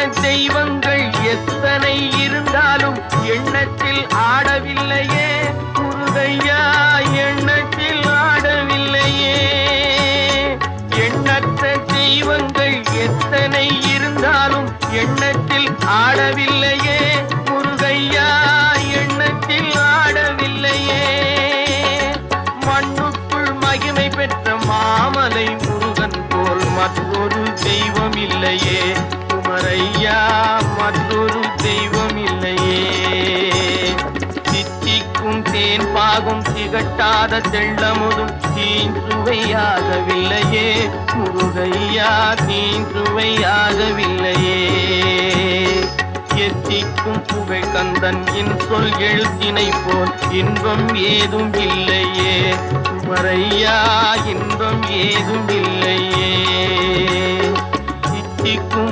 தெய்வங்கள் எத்தனை இருந்தாலும் எண்ணத்தில் ஆடவில்லையே முருகையா, எண்ணத்தில் ஆடவில்லையே. எண்ணற்ற தெய்வங்கள் எத்தனை இருந்தாலும் எண்ணத்தில் ஆடவில்லையே முருகையா, எண்ணத்தில் ஆடவில்லையே. மண்ணுக்குள் மகிமை பெற்ற மாமலை முருகன் போல் மற்றொரு தெய்வம் இல்லையே குமரையா, மற்றொரு தெய்வம் இல்லையே. தித்திக்கும் தேன் பாகும் திகட்டாத தெள்ளமுதும் தீஞ்சுவையாகவில்லையே முருகையா, தீஞ்சுவையாகவில்லையே. எத்திக்கும் புகை கந்தன் சொல் எழுத்தினை போல் இன்பம் ஏதும் இல்லையே குமரையா, இன்பம் ஏதும் இல்லையே. தித்திக்கும்